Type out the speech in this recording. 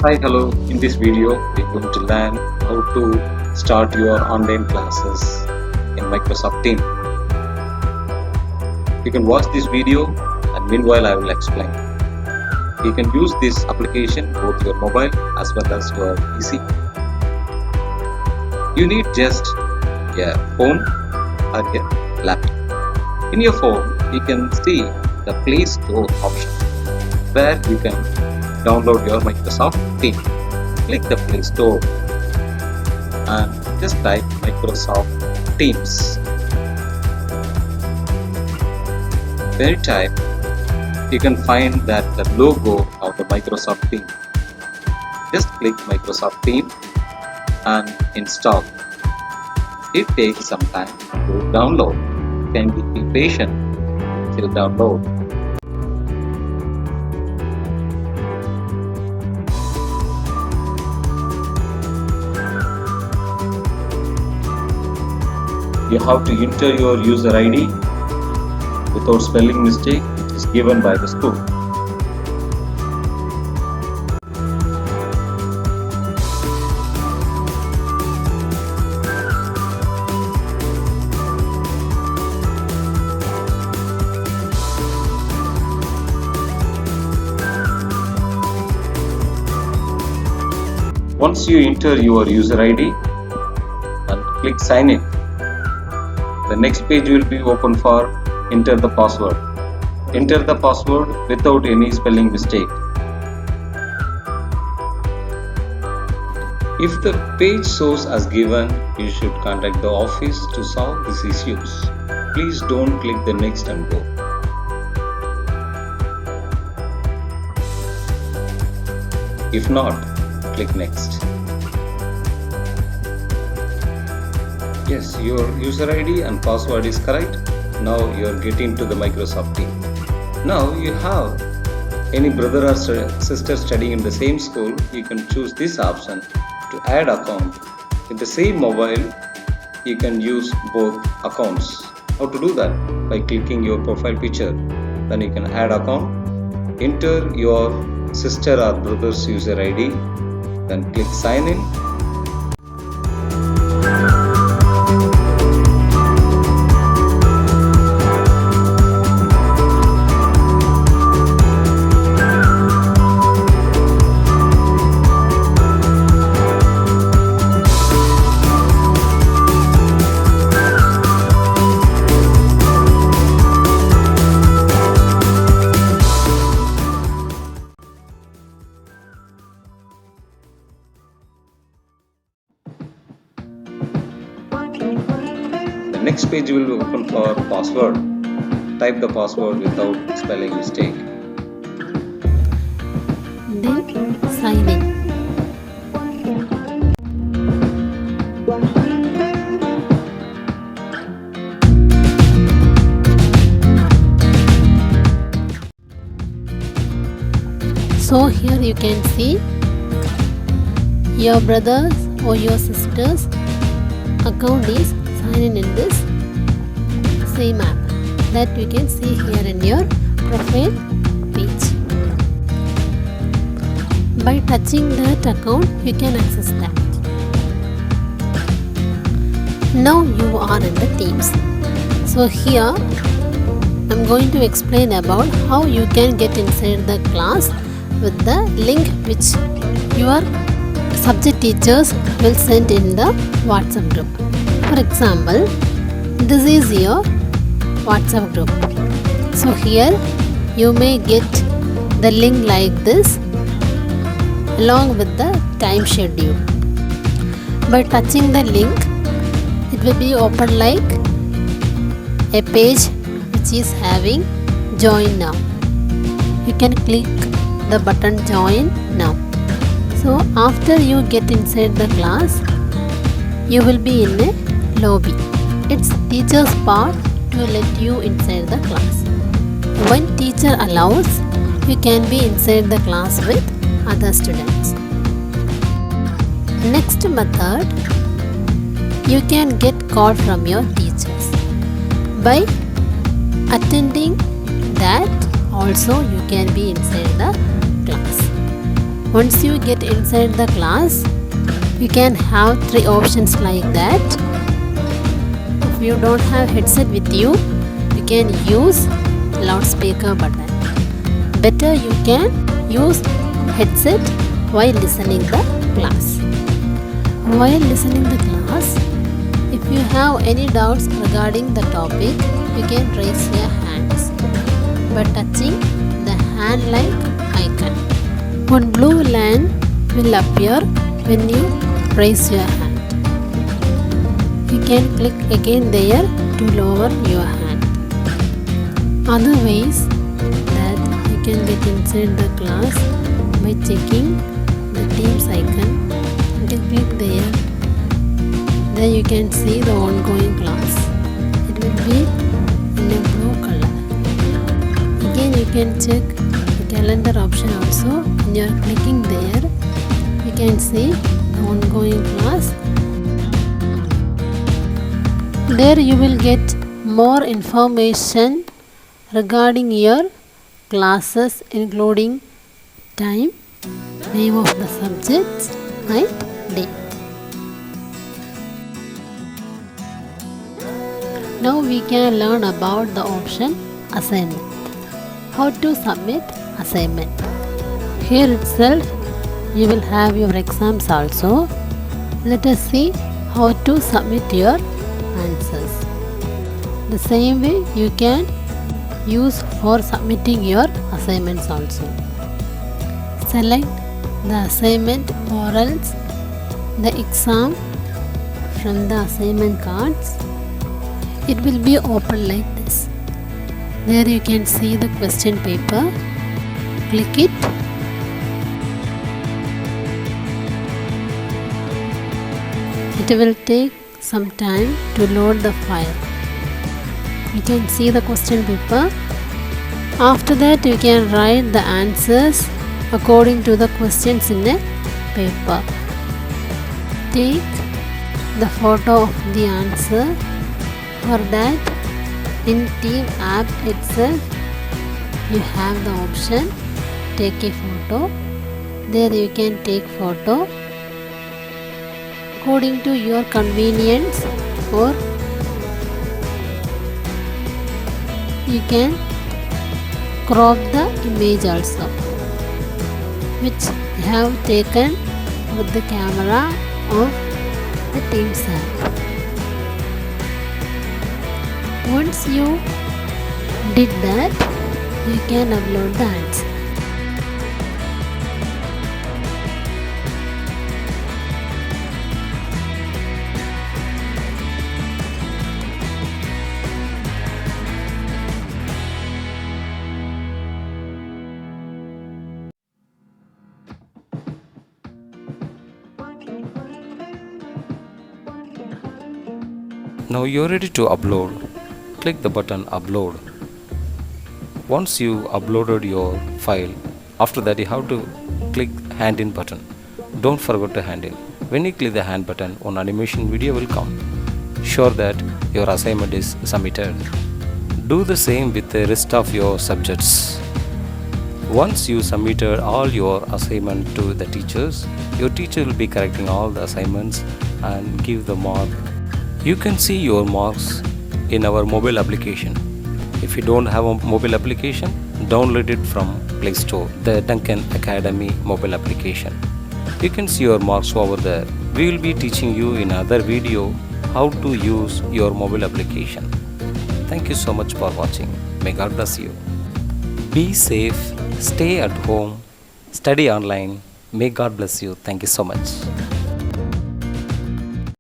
Hi, hello. In this video, we're going to learn how to start your online classes in Microsoft Teams. You can watch this video and meanwhile I will explain. You can use this application both your mobile as well as your PC. You need just a phone or a laptop. In your phone, you can see the Play Store option where you can download your Microsoft Teams. Click the Play Store and just type Microsoft Teams. When you type, you can find that the logo of the Microsoft Teams. Just click Microsoft Teams and install. It takes some time to download. Can be patient till download. You have to enter your user ID without spelling mistake, which is given by the school. Once you enter your user ID and click sign in, the next page will be open for enter the password. Enter the password without any spelling mistake. If the page shows as given, you should contact the office to solve these issues. Please don't click the next and go. If not, click next. Yes, your user ID and password is correct. Now you are getting to the Microsoft team. Now you have any brother or sister studying in the same school, you can choose this option to add account. With the same mobile, you can use both accounts. How to do that? By clicking your profile picture. Then you can add account, enter your sister or brother's user ID, then click sign in. The next page will be open for password. Type the password without spelling mistake. Then sign in. So here you can see your brother's or your sister's account is signed in this same app that you can see here in your profile page. By touching that account, you can access that. Now you are in the Teams. So here I'm going to explain about how you can get inside the class with the link which your subject teachers will send in the WhatsApp group. For example, this is your WhatsApp group. So here you may get the link like this along with the time schedule. By touching the link, it will be open like a page which is having join now. You can click the button join now. So after you get inside the class, you will be in a lobby. It's teacher's part to let you inside the class. When teacher allows, you can be inside the class with other students. Next method, you can get call from your teachers. By attending that, also you can be inside the class. Once you get inside the class, you can have three options like that. If you don't have headset with you, you can use loudspeaker button. Better you can use headset while listening the class. While listening the class, if you have any doubts regarding the topic, you can raise your hands by touching the hand-like icon. One blue line will appear when you raise your hand. You can click again there to lower your hand. Other ways that you can get inside the class by checking the Teams icon. You can click there. Then you can see the ongoing class. It will be in a blue color. Again you can check the calendar option also. When you are clicking there, you can see the ongoing class. There you will get more information regarding your classes, including time, name of the subjects and date. Now we can learn about the option assignment. How to submit assignment. Here itself you will have your exams also. Let us see how to submit your answers. The same way you can use for submitting your assignments also. Select the assignment or else the exam from the assignment cards. It will be open like this. There you can see the question paper. Click it. It will take some time to load the file. You can see the question paper. After that you can write the answers according to the questions in a paper. Take the photo of the answer. For that, in Team app itself you have the option take a photo. There you can take photo according to your convenience, or you can crop the image also, which you have taken with the camera of the Teams app. Once you did that, you can upload the answer. Now you're ready to upload. Click the button upload. Once you uploaded your file, after that you have to click hand in button. Don't forget to hand in. When you click the hand button, one animation video will come. Sure that your assignment is submitted. Do the same with the rest of your subjects. Once you submitted all your assignment to the teachers, your teacher will be correcting all the assignments and give the mark. You can see your marks in our mobile application. If you don't have a mobile application, download it from Play Store, the Duncan Academy mobile application. You can see your marks over there. We will be teaching you in another video how to use your mobile application. Thank you so much for watching. May God bless you. Be safe, stay at home, study online. May God bless you. Thank you so much.